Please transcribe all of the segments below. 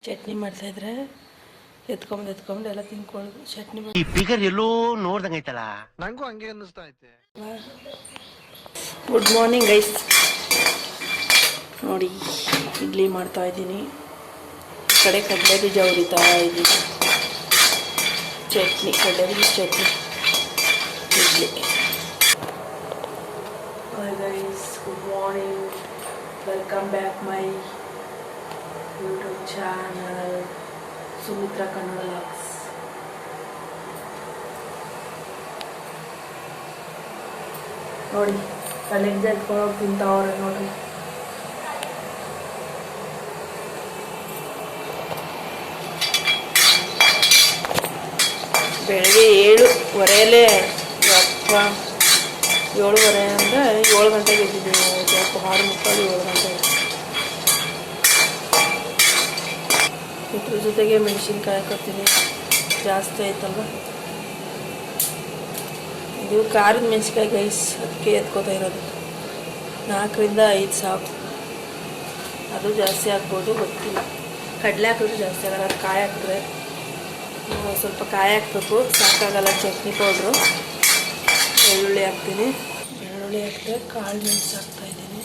ಚಟ್ನಿ ಮಾಡ್ತಾಯಿದ್ರೆ ಎತ್ಕೊಂಡು ಎಲ್ಲ ತಿನ್ಕೊಳ್ಳೋದು. ಚಟ್ನಿ ಈ ಫಿಗರ್ ಎಲ್ಲೋ ನೋಡ್ದಂಗೈತಲ್ಲ, ನಂಗೂ ಹಂಗೆ ಅನ್ನಿಸ್ತಾ ಐತೆ. Good morning guys. ನೋಡಿ ಇಡ್ಲಿ ಮಾಡ್ತಾ ಇದ್ದೀನಿ. ಈ ಕಡೆ ಕಡಲೆ ಬೀಜ ಹುರಿತಾ ಇದ್ದೀನಿ. ಚಟ್ನಿ, ಕಡಲೆ ಬೀಜ chutney, idli. Hi guys, good morning. Welcome back my YouTube channel Sumitra Kannada vlogs. ನೋಡಿ ಕಲೆಕ್ಟ್ ಎತ್ಕೊಂಡು ತಿಂತಾವ್ರೆ ನೋಡಿ. ಬೆಳಗ್ಗೆ 7:15 ಯಪ್ಪ 7:30 ಅಂದರೆ 7 ಗಂಟೆಗೆ ಎದ್ದಿದ್ದೀನಿ. ಸ್ವಲ್ಪ 6:30 7 ಗಂಟೆಗೆ. ಇದ್ರ ಜೊತೆಗೆ ಮೆಣಸಿನ್ಕಾಯಿ ಹಾಕೋತೀನಿ, ಜಾಸ್ತಿ ಆಯ್ತಲ್ವ. ಇದು ಖಾರದ ಮೆಣಸಿನ್ಕಾಯಿ ಗೈಸ್, ಅದಕ್ಕೆ ಎತ್ಕೋತಾ ಇರೋದು. 4ರಿಂದ 5 ಸಾಕು, ಅದು ಜಾಸ್ತಿ ಹಾಕ್ಬೋದು ಗೊತ್ತಿಲ್ಲ. ಕಡಲೆ ಹಾಕಿದ್ರೆ ಜಾಸ್ತಿ ಆಗಲ್ಲ, ಅದು ಕಾಯಿ ಹಾಕಿದ್ರೆ ಸ್ವಲ್ಪ ಕಾಯಿ ಹಾಕ್ಬೇಕು, ಸಾಕಾಗಲ್ಲ. ಚಟ್ನಿ ಪೌಡ್ರು, ಬೆಳ್ಳುಳ್ಳಿ ಹಾಕ್ತೀನಿ. ಬೆಳ್ಳುಳ್ಳಿ ಹಾಕ್ತೆ, ಕಾಳು ಮೆಣಸು ಹಾಕ್ತಾಯಿದ್ದೀನಿ,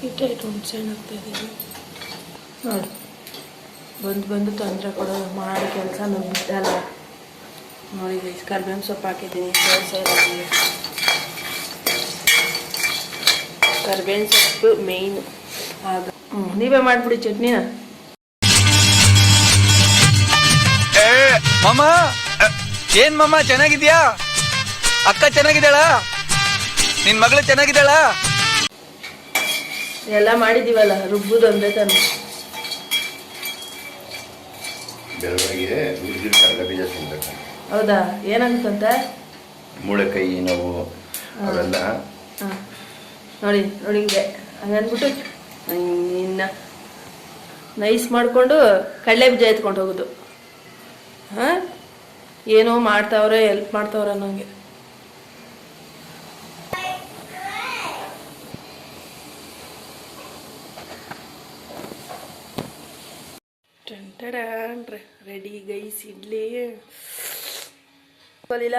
ಹಿಟ್ಟೈಟು ಹುಣಸೆಹಣ್ಣು ಹಾಕ್ತಾಯಿದ್ದೀನಿ. ನೋಡಿ ಬಂದು ತೊಂದರೆ ಕೊಡೋದು, ಮಾಡಿ ಕೆಲಸ ನಾವು ಬಿಟ್ಟಲ್ಲ. ನೋಡಿ ಗೈಸ್, ಕರ್ಬೇವಿನ ಸೊಪ್ಪು ಹಾಕಿದ್ದೀನಿ. ಕರ್ಬೇವಿನ ಸೊಪ್ಪು ಮೇಯ್ನು. ಆಗ ನೀವೇ ಮಾಡಿಬಿಡಿ ಚಟ್ನಿನ. ಮಮ್ಮ, ಏನ್ ಮಮ್ಮ ಚೆನ್ನಾಗಿದ್ಯಾ? ಅಕ್ಕ ಚೆನ್ನಾಗಿದ್ದಾಳ? ನಿನ್ ಮಗಳು ಚೆನ್ನಾಗಿದ್ದಾಳ? ಎಲ್ಲ ಮಾಡಿದ್ದೀವಲ್ಲ, ರುಬ್ಬುದು ಒಂದೇ ತಾನೆ. ಬೆಳಗ್ಗೆ ಹುಡುಗಿರು ಕಡಲೆ ಬೀಜ ತಿನ್ಬೇಕು. ಹೌದಾ? ಏನಾಗುತ್ತಂತೆ? ಮೂಳೆಕೈ ನೋವು ಅವೆಲ್ಲ. ಹಾಂ ನೋಡಿ ಹಿಂಗೆ ಹಂಗನ್ಬಿಟ್ಟು ಇನ್ನು ನೈಸ್ ಮಾಡಿಕೊಂಡು ಕಡಲೆ ಬೀಜ ಎತ್ಕೊಂಡು ಹೋಗೋದು. ಹಾಂ, ಏನೋ ಮಾಡ್ತಾವ್ರೆ, ಹೆಲ್ಪ್ ಮಾಡ್ತಾವ್ರೆ ಅನ್ನೋಂಗೆ. ರೆಡಿ ಗೈಸ್, ಇಡ್ಲಿ ಕಲಿಲ್ಲ.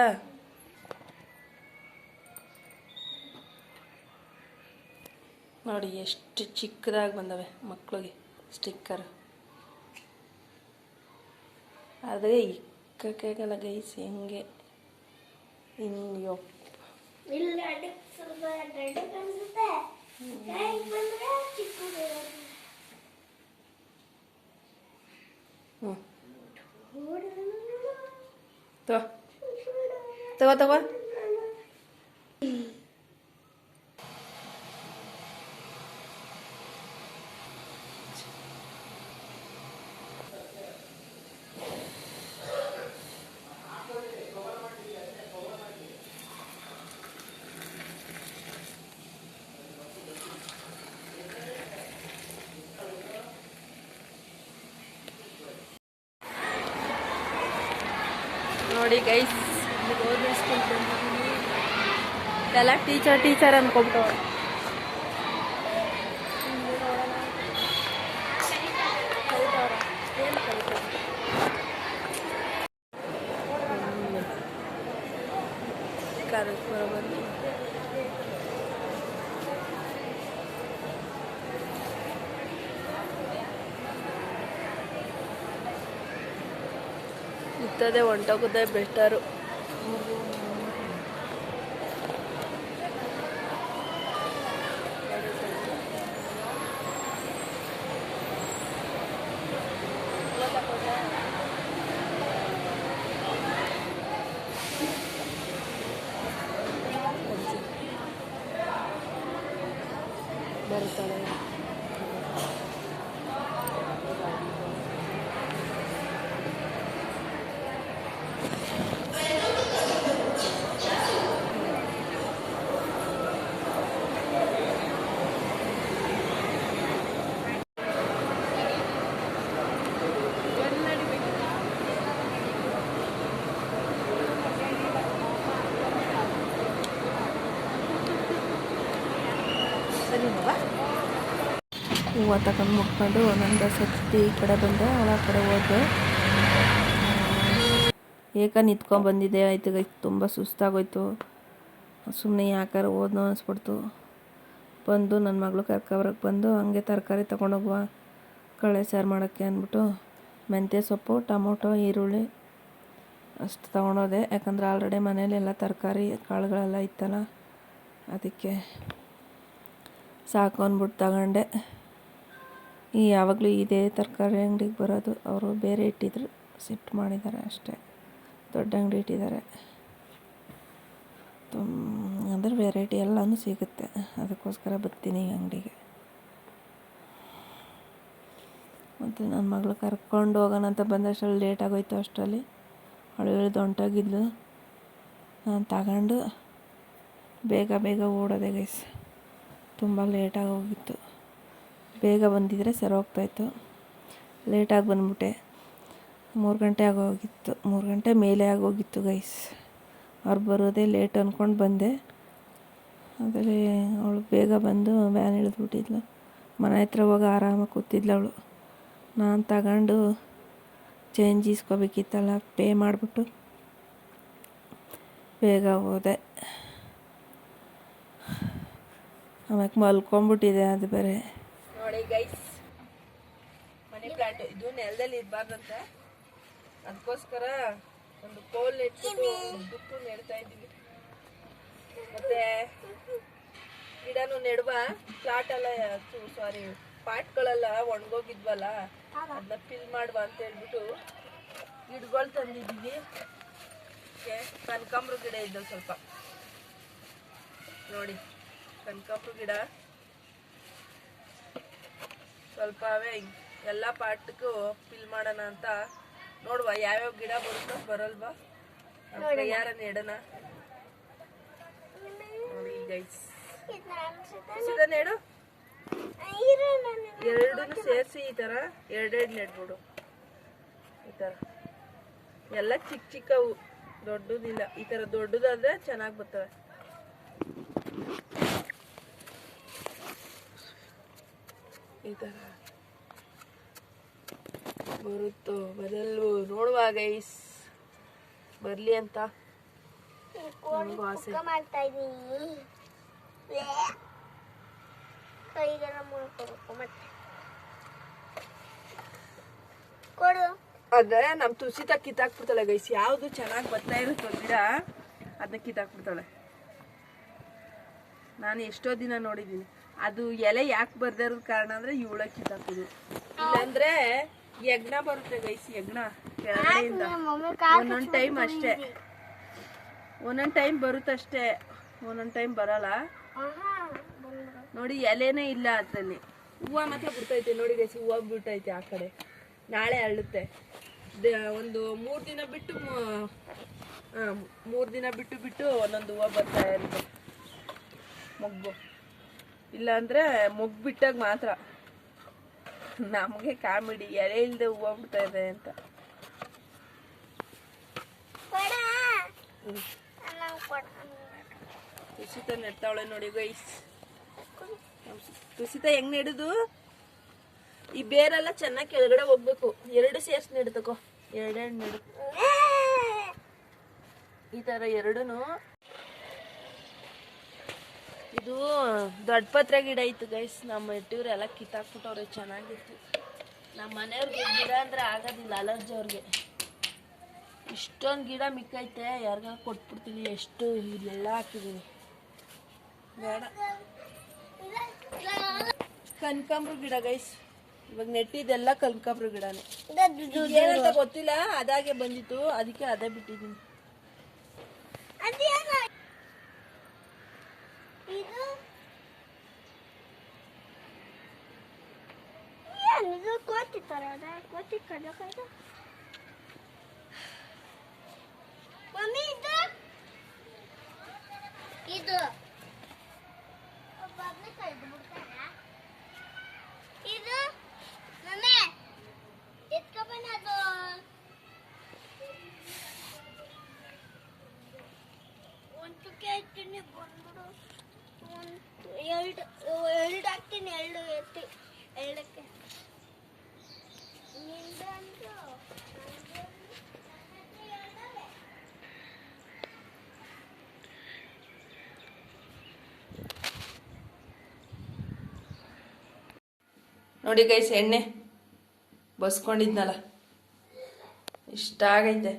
ನೋಡಿ ಎಷ್ಟು ಚಿಕ್ಕದಾಗಿ ಬಂದವೆ ಮಕ್ಕಳಿಗೆ ಸ್ಟಿಕ್ಕರ್. ಆದರೆ ಇಕ್ಕಾಗಲ್ಲ ಗೈಸ್, ಹೆಂಗೆ ಇನ್ಯೋ ತಗೋ ನೋಡಿ ಗೈಸ್, ಗೌರ್ಮೆಂಟ್ ಸ್ಕೂಲ್ ಬಂದಿದ್ದೀನಿ. ಎಲ್ಲ ಟೀಚರ್ ಅಂದ್ಕೊಬಿಟ್ಟವ್ರೆ. ಕಾರ್ಯಕ್ರಮ ಬಂದು ಇರ್ತದೆ, ಹೊಂಟೋಗೋದೇ ಬೆಟರು. ಬರ್ತಾಳೆ ಸರಿನವಾ? ಹೂವು ತಗೊಂಡು ಮುಟ್ಕೊಂಡು ಒಂದೊಂದು ಸತಿ ಈ ಕಡೆ ಬಂದೆ ಅವಳ ಕಡೆ ಹೋದೆ. ಏಕ ನಿಂತ್ಕೊಂಡ್ಬಂದಿದ್ದೆ ಆಯ್ತು ತುಂಬ ಸುಸ್ತಾಗೋಯ್ತು. ಸುಮ್ಮನೆ ಯಾಕಾರ ಓದ್ನೋ ಅನಿಸ್ಬಿಡ್ತು. ಬಂದು ನನ್ನ ಮಗಳು ಕರ್ಕೊಬರಕ್ಕೆ ಬಂದು ಹಂಗೆ ತರಕಾರಿ ತೊಗೊಂಡೋಗುವ ಕಳೆ ಸಾರು ಮಾಡೋಕ್ಕೆ ಅಂದ್ಬಿಟ್ಟು ಮೆಂತ್ಯ ಸೊಪ್ಪು, ಟೊಮೊಟೊ, ಈರುಳ್ಳಿ ಅಷ್ಟು ತೊಗೊಂಡೋದೆ. ಯಾಕಂದರೆ ಆಲ್ರೆಡಿ ಮನೇಲೆಲ್ಲ ತರಕಾರಿ ಕಾಳುಗಳೆಲ್ಲ ಇತ್ತಲ್ಲ, ಅದಕ್ಕೆ ಸಾಕು ಅಂದ್ಬಿಟ್ಟು ತಗೊಂಡೆ. ಯಾವಾಗಲೂ ಇದೇ ತರಕಾರಿ ಅಂಗಡಿಗೆ ಬರೋದು. ಅವರು ಬೇರೆ ಇಟ್ಟಿದ್ರು, ಶಿಫ್ಟ್ ಮಾಡಿದ್ದಾರೆ ಅಷ್ಟೇ. ದೊಡ್ಡ ಅಂಗಡಿ ಇಟ್ಟಿದ್ದಾರೆ. ಅಂದರೆ ವೆರೈಟಿ ಎಲ್ಲನೂ ಸಿಗುತ್ತೆ. ಅದಕ್ಕೋಸ್ಕರ ಬರ್ತೀನಿ ಈ ಅಂಗಡಿಗೆ. ಮತ್ತು ನನ್ನ ಮಗಳು ಕರ್ಕೊಂಡು ಹೋಗೋಣ ಅಂತ ಬಂದಷ್ಟರಲ್ಲಿ ಲೇಟ್ ಆಗೋಯ್ತು. ಅಷ್ಟರಲ್ಲಿ ಅವಳು ಇಳಿದು ಹೊಂಟೋಗಿದ್ಲು. ನಾನು ತಗೊಂಡು ಬೇಗ ಓಡೋದೆ ಗೈಸ್. ತುಂಬ ಲೇಟಾಗಿ ಹೋಗಿತ್ತು. ಬೇಗ ಬಂದಿದ್ದರೆ ಸರಿ ಹೋಗ್ತಾಯಿತ್ತು. ಲೇಟಾಗಿ ಬಂದ್ಬಿಟ್ಟೆ. 3 ಗಂಟೆ ಆಗೋಗಿತ್ತು. 3 ಗಂಟೆ ಮೇಲೆ ಆಗೋಗಿತ್ತು ಗೈಸ್. ಅವ್ರು ಬರೋದೇ ಲೇಟ್ ಅಂದ್ಕೊಂಡು ಬಂದೆ. ಆದರೆ ಅವಳು ಬೇಗ ಬಂದು ವ್ಯಾನ್ ಇಳಿದ್ಬಿಟ್ಟಿದ್ಲು. ಮನೆ ಹತ್ರ ಹೋಗಿ ಆರಾಮಾಗಿ ಕೂತಿದ್ಲು ಅವಳು. ನಾನು ತಗೊಂಡು ಚೇಂಜ್ ಇಸ್ಕೋಬೇಕಿತ್ತಲ್ಲ, ಪೇ ಮಾಡಿಬಿಟ್ಟು ಬೇಗ ಹೋದೆ. ಆಮೇಲೆ ಮಲ್ಕೊಂಬಿಟ್ಟಿದೆ. ಅದು ಬೇರೆ ನೋಡಿ ಗೈಸ್, ಮನಿ ಪ್ಲಾಂಟ್ ಇದು ನೆಲದಲ್ಲಿ ಇರಬಾರ್ದಂತೆ. ಅದಕ್ಕೋಸ್ಕರ ಒಂದು ಕೋಲ್ ಇಟ್ಬಿಟ್ಟು ಉದ್ದಕ್ಕೂ ನೆಡ್ತಾ ಇದ್ದೀವಿ. ಮತ್ತೆ ಗಿಡನೂ ನೆಡುವ. ಪ್ಲಾಟ್ ಎಲ್ಲ ಪಾಟ್ಗಳೆಲ್ಲ ಒಣಗೋಗಿದ್ವಲ್ಲ, ಅದನ್ನ ಫಿಲ್ ಮಾಡುವ ಅಂತ ಹೇಳ್ಬಿಟ್ಟು ಗಿಡಗಳು ತಂದಿದ್ದೀವಿ. ಕನಕಾಂಬ್ರ ಗಿಡ ಇದ್ದವು ಸ್ವಲ್ಪ ನೋಡಿ. ಕನಕಾಂಬ್ರ ಗಿಡ ಸ್ವಲ್ಪ ಎಲ್ಲ ಪಾಟ್ಗೂ ಫಿಲ್ ಮಾಡೋಣ ಅಂತ ನೋಡುವ. ಯಾವ್ಯಾವ ಗಿಡ ಬರುತ್ತೋ ಬರಲ್ವಾ ಯಾರ ನೆಡೋಣ ನೋಡಿ ಗೈಸ್. ನೆಡು, ಎರಡೂ ಸೇರಿಸಿ ಈ ಥರ ಎರಡೆರಡು ನೆಡ್ಬಿಡು. ಈ ಥರ ಎಲ್ಲ ಚಿಕ್ಕ ಚಿಕ್ಕವು, ದೊಡ್ಡದಿಲ್ಲ. ಈ ಥರ ದೊಡ್ಡದಾದ್ರೆ ಚೆನ್ನಾಗಿ ಬರ್ತವೆ. ಈ ಥರ ಬರುತ್ತೋ ಬರಲ್ವೋ ನೋಡುವ ಗೈಸ್. ಬರಲಿ ಅಂತ ನನಗೂ ಆಸೆ. ಆದ್ರೆ ನಮ್ಮ ತುಳಸಿತ ಕಿತ್ತಾಕ್ಬಿಡ್ತಾಳೆ ಗೈಸ್. ಯಾವುದು ಚೆನ್ನಾಗಿ ಬರ್ತಾ ಇರುತ್ತೋ ಗಿಡ ಅದನ್ನ ಕಿತ್ತಾಕ್ಬಿಡ್ತಾಳೆ. ನಾನು ಎಷ್ಟೋ ದಿನ ನೋಡಿದ್ದೀನಿ. ಅದು ಎಲೆ ಯಾಕೆ ಬರ್ದೇ ಇರೋದು ಕಾರಣ ಅಂದ್ರೆ ಇವಳ ಕಿತ್ತಾಕೋದು. ಇಲ್ಲಾಂದ್ರೆ ಯಜ್ಞ ಬರುತ್ತೆ ಗೈಸ್. ಯಜ್ಞ ಕೆಳಗಡೆಯಿಂದ ಒಂದೊಂದು ಟೈಮ್ ಅಷ್ಟೇ, ಒಂದೊಂದು ಟೈಮ್ ಬರುತ್ತಷ್ಟೇ, ಒಂದೊಂದು ಟೈಮ್ ಬರಲ್ಲ ನೋಡಿ. ಎಲೆನೇ ಇಲ್ಲ ಅದರಲ್ಲಿ. ಹೂವು ಮಾತ್ರ ಬಿಡ್ತೈತೆ ನೋಡಿ ಗೈಸ್. ಹೂವು ಬಿಡ್ತೈತೆ ಆ ಕಡೆ. ನಾಳೆ ಅರಳುತ್ತೆ. ಒಂದು 3 ದಿನ ಬಿಟ್ಟು 3 ದಿನ ಬಿಟ್ಟು ಒಂದೊಂದು ಹೂವು ಬರ್ತಾ ಇರುತ್ತೆ ಮೊಗ್ಗು. ಇಲ್ಲಾಂದ್ರೆ ಮೊಗ್ಗು ಬಿಟ್ಟಾಗ ಮಾತ್ರ ನಮಗೆ ಕಾಮಿಡಿ, ಎಲೆ ಇಲ್ಲದೆ ಹೂವು ಬಿಡ್ತಾ ಇದೆ ಅಂತ. ತುಸಿತ ನೆಡ್ತಾವಳೆ ನೋಡಿ ಗೈಸ್. ತುಸಿತ ಹೆಂಗ್ ನೆಡುದು? ಈ ಬೇರೆಲ್ಲ ಚೆನ್ನಾಗಿ ಕೆಳಗಡೆ ಹೋಗ್ಬೇಕು. 2 ಸೇರ್ಸಿ ನೆಡ್ತಕೋ. ಎರಡೆರಡು ನೆಡು. ಈ ತರ ಎರಡೂನು. ಇದು ದೊಡ್ಡ ಪತ್ರೆ ಗಿಡ ಇತ್ತು ಗೈಸ್. ನಮ್ಮ ಇಟ್ಟಿವ್ರೆಲ್ಲ ಕಿತ್ತಾಕ್ಬಿಟ್ಟವ್ರೆ. ಚೆನ್ನಾಗಿತ್ತು. ನಮ್ಮ ಮನೆಯವ್ರಿಗೆ ಗಿಡ ಅಂದ್ರೆ ಆಗೋದಿಲ್ಲ, ಅಲರ್ಜಿ ಅವ್ರಿಗೆ. ಇಷ್ಟೊಂದು ಗಿಡ ಮಿಕ್ಕೈತೆ, ಯಾರಿಗ ಕೊಟ್ಬಿಡ್ತೀನಿ. ಎಷ್ಟು ಇಲ್ಲೆಲ್ಲ ಹಾಕಿದ್ದೀನಿ. ಬೇಡ. ಕನಕಾಂಬ್ರ ಗಿಡ ಗೈಸ್. ಇವಾಗ ನೆಟ್ಟಿದ್ದೆಲ್ಲ ಕನಕಾಂಬ್ರ ಗಿಡನೇ. ಏನಂತ ಗೊತ್ತಿಲ್ಲ, ಅದಾಗೆ ಬಂದಿತ್ತು, ಅದಕ್ಕೆ ಅದೇ ಬಿಟ್ಟಿದ್ದೀನಿ. ಇದು ಇದು ಮಮ್ಮಿ ಎತ್ಕೊಬನ್ನದು. ಒಂದು ಕೇಳ್ತೀನಿ ಬಂದ್ಬಿಡು. ಎರಡು ಹಾಕ್ತೀನಿ. ಹೇಳಕ್ಕೆ ನಿಂದಂತೂ ನೋಡಿ ಗೈಸ್, ಎಣ್ಣೆ ಬಸ್ಕೊಂಡಿದ್ನಲ್ಲ ಇಷ್ಟ ಆಗೈತೆ.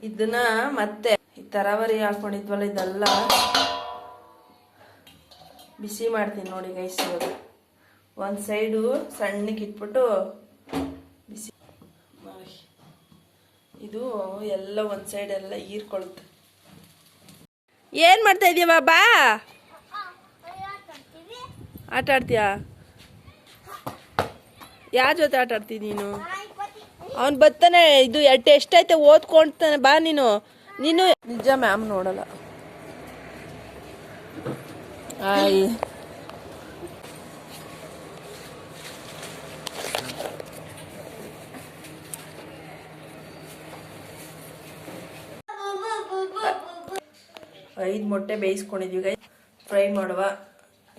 ಇದನ್ನ ಮತ್ತೆ ಈ ತರಾವರಿ ಹಾಕೊಂಡಿದ್ವಲ್ಲ ಇದೆಲ್ಲ ಬಿಸಿ ಮಾಡ್ತೀನಿ ನೋಡಿ ಗೈಸ್. ಇವಾಗ ಒಂದು ಸೈಡು ಸಣ್ಣಕ್ಕೆ ಇಟ್ಬಿಟ್ಟು ಬಿಸಿ ಮಾಡಿ, ಇದು ಎಲ್ಲ ಒಂದು ಸೈಡ್ ಎಲ್ಲ ಹೀರ್ಕೊಳುತ್ತೆ. ಏನು ಮಾಡ್ತಾ ಇದೀಯ ಬಾಬಾ? ಆಟ ಆಡ್ತೀಯಾ? ಯಾರ ಜೊತೆ ಆಟ ಆಡ್ತೀನಿ ನೀನು? ಅವ್ನು ಬರ್ತಾನೆ, ಇದು ಎಷ್ಟೈತೆ ಓದ್ಕೊಳ್ತಾನೆ. ಬಾ ನೀನು ನಿಜ ಮ್ಯಾಮ್ ನೋಡಲ್ಲ. ಆಯ್ ಐದು ಮೊಟ್ಟೆ ಬೇಯಿಸ್ಕೊಂಡಿದ್ವಿ. ಫ್ರೈ ಮಾಡುವ.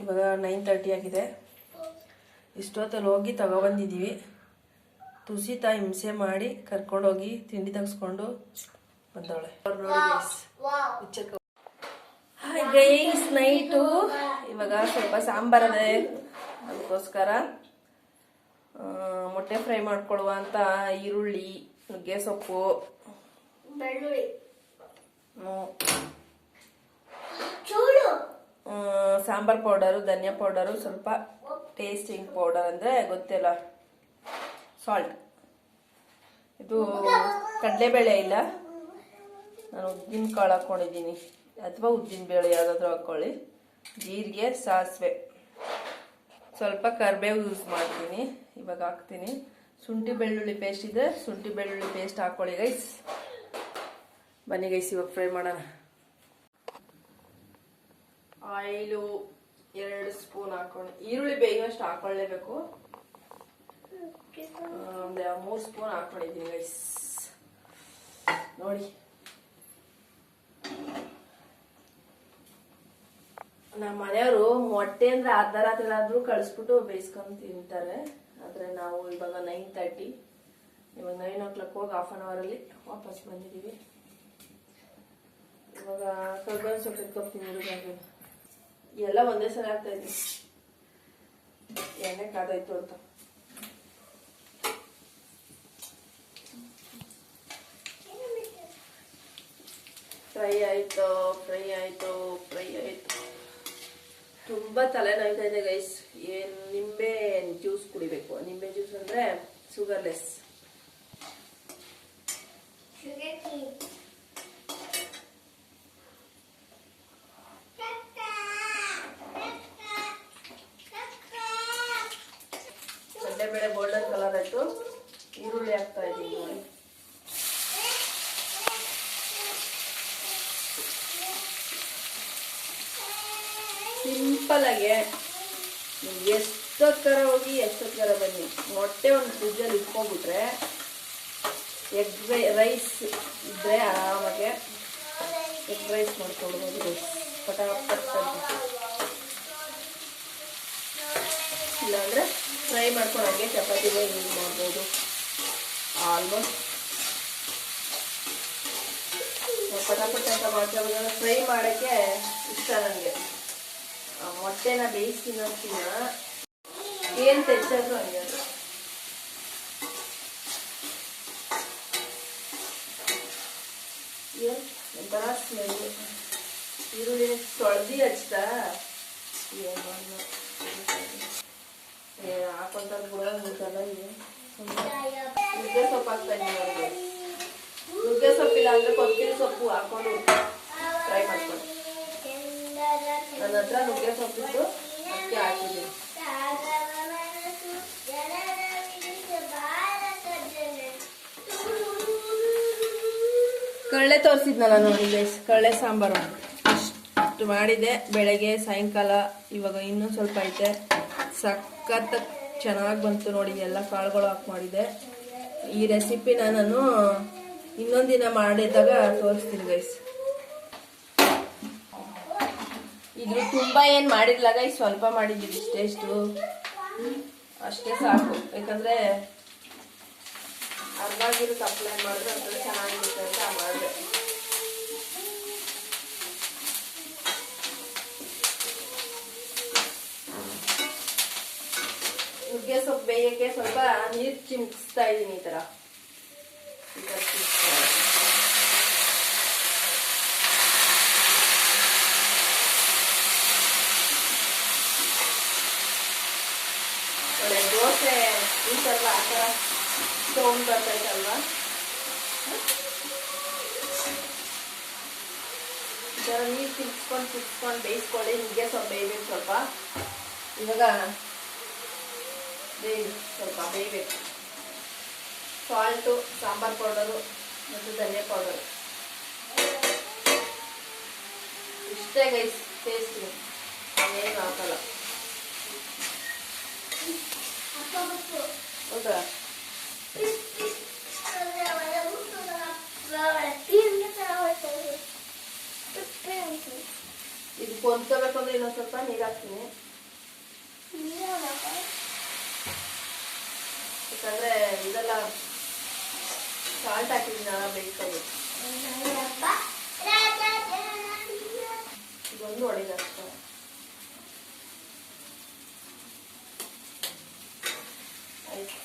ಇವಾಗ 9:30 ಆಗಿದೆ. ಇಷ್ಟೊತ್ತಲ್ಲಿ ಹೋಗಿ ತಗೊಬಂದಿದ್ದೀವಿ. ತುಸಿತಾ ಹಿಂಸೆ ಮಾಡಿ ಕರ್ಕೊಂಡೋಗಿ ತಿಂಡಿ ತೆಗೆಸ್ಕೊಂಡು ಬಂದವಳೆ. ಹಾಯ್ ಗೈಸ್, ನೈಟು ಇವಾಗ ಸ್ವಲ್ಪ ಸಾಂಬಾರದೆ, ಅದಕ್ಕೋಸ್ಕರ ಮೊಟ್ಟೆ ಫ್ರೈ ಮಾಡ್ಕೊಳ್ಳುವ ಅಂತ ಈರುಳ್ಳಿ, ನುಗ್ಗೆ ಸೊಪ್ಪು, ಬೆಳ್ಳುಳ್ಳಿ, ಸಾಂಬಾರ್ ಪೌಡರು, ಧನಿಯಾ ಪೌಡರು, ಸ್ವಲ್ಪ ಟೇಸ್ಟಿಂಗ್ ಪೌಡರ್ ಅಂದರೆ ಗೊತ್ತಿಲ್ಲ, ಸಾಲ್ಟ್. ಇದು ಕಡಲೆಬೇಳೆ ಇಲ್ಲ, ನಾನು ಉದ್ದಿನ ಕಾಳು ಹಾಕ್ಕೊಂಡಿದ್ದೀನಿ, ಅಥವಾ ಉದ್ದಿನ ಬೇಳೆ ಯಾವುದಾದ್ರೂ ಹಾಕ್ಕೊಳ್ಳಿ. ಜೀರಿಗೆ, ಸಾಸಿವೆ, ಸ್ವಲ್ಪ ಕರಿಬೇವು ಯೂಸ್ ಮಾಡ್ತೀನಿ. ಇವಾಗ ಹಾಕ್ತೀನಿ. ಶುಂಠಿ ಬೆಳ್ಳುಳ್ಳಿ ಪೇಸ್ಟ್ ಇದೆ, ಶುಂಠಿ ಬೆಳ್ಳುಳ್ಳಿ ಪೇಸ್ಟ್ ಹಾಕ್ಕೊಳ್ಳಿ ಗೈಸ್. ಬನ್ನಿ ಗೈಸ್, ಇವಾಗ ಫ್ರೈ ಮಾಡೋಣ. ಆಯಿಲು 2 ಸ್ಪೂನ್ ಹಾಕೊಂಡು, ಈರುಳ್ಳಿ ಬೇಯುವಷ್ಟು ಹಾಕೊಳ್ಳೇಬೇಕು. ಒಂದು 3 ಸ್ಪೂನ್ ಹಾಕೊಂಡಿದ್ದೀನಿ ಗೈಸ್. ನೋಡಿ, ನಮ್ಮ ಮನೆಯವರು ಮೊಟ್ಟೆ ಅಂದ್ರೆ ಅರ್ಧ ರಾತ್ರಿ ಆದ್ರೂ ಕಳಿಸ್ಬಿಟ್ಟು ಬೇಯಿಸ್ಕೊಂಡು ತಿಂತಾರೆ. ಆದ್ರೆ ನಾವು ಇವಾಗ 9:30, ಇವಾಗ 9 o'clock ಹೋಗಿ ½ an hour ಅಲ್ಲಿ ವಾಪಸ್ ಬಂದಿದ್ದೀವಿ. ಇವಾಗ ಕರ್ಬೇವಿನ ಸೊಪ್ಪು ಎತ್ಕೊಳ್ತೀನಿ. ಎಲ್ಲ ಒಂದೇ ಸಲ ಆಗ್ತಾ ಇದ್ವಿ, ಎಣ್ಣೆ ಕಾದಾಯ್ತು ಅಂತ. ಫ್ರೈ ಆಯ್ತು. ತುಂಬಾ ತಲೆ ನೋಯ್ತಾ ಇದೆ ಗೈಸ್. ನಿಂಬೆ ಜ್ಯೂಸ್ ಕುಡಿಬೇಕು. ನಿಂಬೆ ಜ್ಯೂಸ್ ಅಂದ್ರೆ ಶುಗರ್ಲೆಸ್. ಕಡಲೆಬೇಳೆ ಗೋಲ್ಡನ್ ಕಲರ್ ಆಯ್ತು. ಈರುಳ್ಳಿ ಹಾಕ್ತಾ ಇದ್ದೀನಿ ನೋಡಿ. ಸಿಂಪಲ್ ಆಗಿ ಎಷ್ಟೊತ್ತರ ಹೋಗಿ ಎಷ್ಟೊತ್ತರ ಬನ್ನಿ, ಮೊಟ್ಟೆ ಒಂದು ಫ್ರಿಜ್ಜಲ್ಲಿ ಇಟ್ಕೊಂಡ್ಬಿಟ್ರೆ, ಎಗ್ ರೈಸ್ ಇದ್ರೆ ಆರಾಮಾಗೆ ಎಗ್ ರೈಸ್ ಮಾಡ್ಕೊಳ್ಬೋದು. ಪಟಾಪಟ್ ಅಂತ. ಇಲ್ಲಾಂದ್ರೆ ಫ್ರೈ ಮಾಡ್ಕೊಂಡು ಹಂಗೆ ಚಪಾತಿಗೆ ಯೂಸ್ ಮಾಡ್ಬೋದು. ಆಲ್ಮೋಸ್ಟ್ ಪಟಾಪಟ್ ಅಂತ ಮಾಡ್ಕೊಳ್ಬೋದು. ಫ್ರೈ ಮಾಡೋಕ್ಕೆ ಇಷ್ಟ ನನಗೆ. ಮೊಟ್ಟೆನ ಬೇಯಿಸ್ತೀನಂತಿನ ಏನು ತೆಚ್ಚೋದು ಹಂಗೆ. ಏನು ಒಂಥರ ಸ್ಮೆಲ್. ಈರುಳ್ಳಿ ತೊಳೆದು ಹಚ್ತಾ ಹಾಕೊಂತಾರೆ ಕೂಡ ಮುಟ್ಟಲ್ಲ. ಇದೆ ನುಗ್ಗೆ ಸೊಪ್ಪು ಹಾಕ್ತಾ ಇದ್ದೀನಿ. ನುಗ್ಗೆ ಸೊಪ್ಪಿಲ್ಲ ಅಂದ್ರೆ ಕೊತ್ತಂಬರಿ ಸೊಪ್ಪು ಹಾಕೊಂಡು ಫ್ರೈ ಮಾಡ್ಕೊಂಡು, ನನ್ನ ಹತ್ರ ನುಗ್ಗೆ ಸೊಪ್ಪಿತ್ತು ಅದಕ್ಕೆ ಹಾಕಿದ್ದೀನಿ. ಕಳ್ಳೆ ತೋರಿಸಿದ್ನಲ್ಲ ನೋಡಿ ಗೈಸ್, ಕಳ್ಳೆ ಸಾಂಬಾರು ಇಷ್ಟು ಮಾಡಿದೆ ಬೆಳಗ್ಗೆ ಸಾಯಂಕಾಲ. ಇವಾಗ ಇನ್ನೂ ಸ್ವಲ್ಪ ಐತೆ. ಸಖತ್ ಚೆನ್ನಾಗಿ ಬಂತು ನೋಡಿ. ಎಲ್ಲ ಕಾಳುಗಳು ಹಾಕಿ ಮಾಡಿದೆ. ಈ ರೆಸಿಪಿನ ನಾನು ಇನ್ನೊಂದಿನ ಮಾಡಿದಾಗ ತೋರಿಸ್ತೀನಿ ಗೈಸ್. ಇದ್ರ ತುಂಬ ಏನು ಮಾಡಿರಲ್ಲ ಗೈಸ್, ಸ್ವಲ್ಪ ಮಾಡಿದ್ದೀವಿ ಇಷ್ಟೆಷ್ಟು. ಅಷ್ಟೇ ಸಾಕು. ಯಾಕಂದ್ರೆ ಅರ್ವಾಗಿರುತ್ತೆ ಅಪ್ಲೈ ಮಾಡಿದ್ರೆ ಅಂತ ಚೆನ್ನಾಗಿರುತ್ತೆ ಅಂತ ಮಾಡಿದೆ. ನುಗ್ಗೆ ಸೊಪ್ಪು ಬೇಯಕ್ಕೆ ಸ್ವಲ್ಪ ನೀರು ಚಿಮ್ಕಿಸ್ತಾ ಇದ್ದೀನಿ ಈ ತರ ಒಳ್ಳೆ ದೋಸೆ ಈ ತರ ಆ ಥರ ಸೌಂಡ್ ಬರ್ತೈತಲ್ವಾ, ಈ ಥರ ನೀರು ಚಿಮ್ಸ್ಕೊಂಡು ಬೇಯಿಸ್ಕೊಳ್ಳಿ. ನುಗ್ಗೆ ಸೊಪ್ಪು ಬೇಯಬೇಕು ಸ್ವಲ್ಪ. ಇವಾಗ ಸ್ವಲ್ಪ ಬೇಯಬೇಕು. ಸಾಲ್ಟು, ಸಾಂಬಾರ್ ಪೌಡರು ಮತ್ತು ಧನಿಯಾ ಪೌಡರು ಇಷ್ಟೇ ಗೈಸ್. ಟೇಸ್ಟ್ ಏನು ಹಾಕಲ್ಲ. ಹೌದಾ? ಇದು ಕೊಂದ್ಕೋಬೇಕು ಅಂದ್ರೆ ಇನ್ನೊಂದು ಸ್ವಲ್ಪ ನೀರು ಹಾಕ್ತೀನಿ. ಯಾಕಂದ್ರೆ ಇದೆಲ್ಲ ಸಾಲ್ಟ್ ಹಾಕಿದ್ದೀನಿ, ಬೇಯಿಸ್ಕೋಬೇಕು. ಇದೊಂದು ಹೊಡಿದ ಅಷ್ಟೇ. ಆಯ್ತು,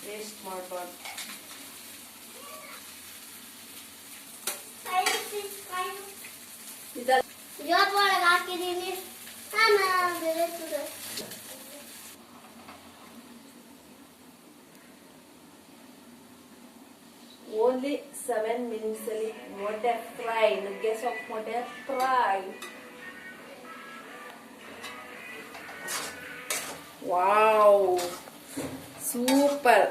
ವೇಸ್ಟ್ ಮಾಡಬಾರ್ದು. ಜೋಳಕ್ಕೆ ಹಾಕಿದ್ದೀನಿ. ಓನ್ಲಿ 7 minutes ಅಲ್ಲಿ ಮೊಟ್ಟೆ ಫ್ರೈ, ನುಗ್ಗೆ ಸೊಪ್ಪು ಮೊಟ್ಟೆ ಫ್ರೈ. Wow, super.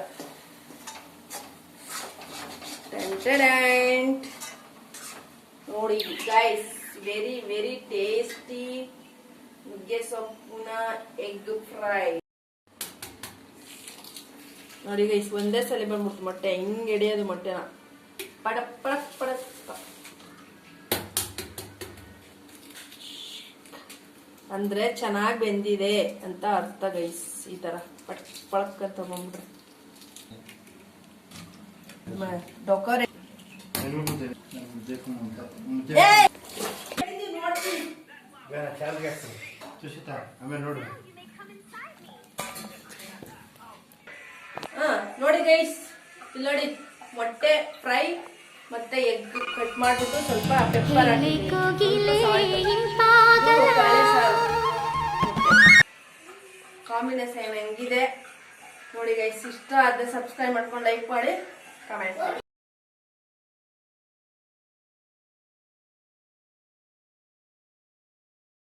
ನೋಡಿ ಗೈಸ್, ವೆರಿ ವೆರಿ ಟೇಸ್ಟಿ ನುಗ್ಗೆ ಸೊಪ್ಪಿನ ಎಗ್ ಫ್ರೈ. ನೋಡಿ ಗೈಸ್, ಒಂದೇ ಸಲ ಬಂದ್ಬಿಟ್ಟು ಮೊಟ್ಟೆ ಹಿಂಗೆ ಹಿಡಿಯೋದು. ಮೊಟ್ಟೆನ ಪಡಕ್ ಪಡಕ್ ಪಡಕ್ ಅಂದ್ರೆ ಚೆನ್ನಾಗಿ ಬೆಂದಿದೆ ಅಂತ ಅರ್ಥ ಗೈಸ್. ಈ ತರ ಪಡಕ್ ಪಡಕ್ ಅಂತ ಬಂದ್ಬಿಟ್ರೆ ಡೊಕೋರೆ ನೋಡಿ ಗೈಸ್, ಇಲ್ಲಿ ನೋಡಿ ಮೊಟ್ಟೆ ಫ್ರೈ ಮತ್ತೆ ಎಗ್ ಕಟ್ ಮಾಡ್ಬಿಟ್ಟು ಸ್ವಲ್ಪ ಪೆಪ್ಪರ್ ಕಾಂಬಿನೇಷನ್ ಹೆಂಗಿದೆ ನೋಡಿ ಗೈಸ್. ಇಷ್ಟ ಆದ್ರೆ ಸಬ್ಸ್ಕ್ರೈಬ್ ಮಾಡ್ಕೊಂಡು ಲೈಕ್ ಮಾಡಿ, ಕಮೆಂಟ್ ಮಾಡಿ.